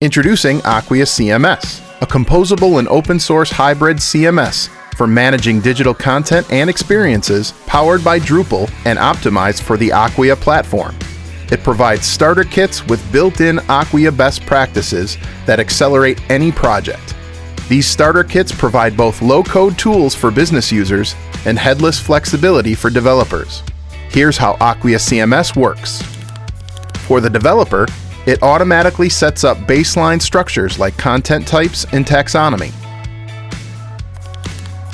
Introducing Acquia CMS, a composable and open-source hybrid CMS for managing digital content and experiences powered by Drupal and optimized for the Acquia platform. It provides starter kits with built-in Acquia best practices that accelerate any project. These starter kits provide both low-code tools for business users and headless flexibility for developers. Here's how Acquia CMS works. For the developer, it automatically sets up baseline structures like content types and taxonomy.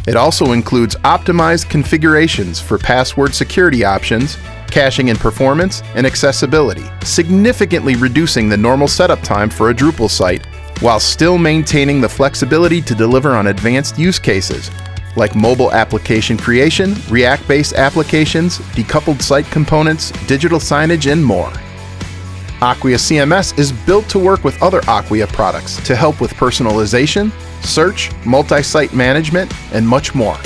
It also includes optimized configurations for password security options, caching and performance, and accessibility, significantly reducing the normal setup time for a Drupal site while still maintaining the flexibility to deliver on advanced use cases like mobile application creation, React-based applications, decoupled site components, digital signage, and more. Acquia CMS is built to work with other Acquia products to help with personalization, search, multi-site management, and much more.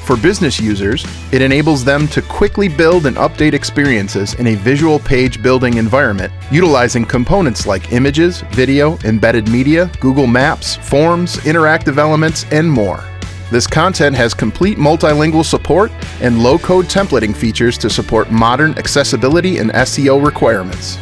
For business users, it enables them to quickly build and update experiences in a visual page building environment, utilizing components like images, video, embedded media, Google Maps, forms, interactive elements, and more. This content has complete multilingual support and low-code templating features to support modern accessibility and SEO requirements.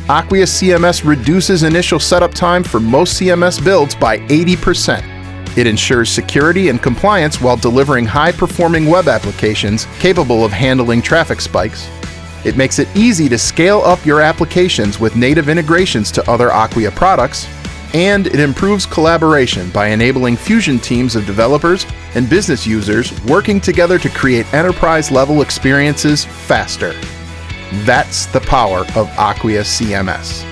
Acquia CMS reduces initial setup time for most CMS builds by 80%. It ensures security and compliance while delivering high-performing web applications capable of handling traffic spikes. It makes it easy to scale up your applications with native integrations to other Acquia products, and it improves collaboration by enabling fusion teams of developers and business users working together to create enterprise-level experiences faster. That's the power of Acquia CMS.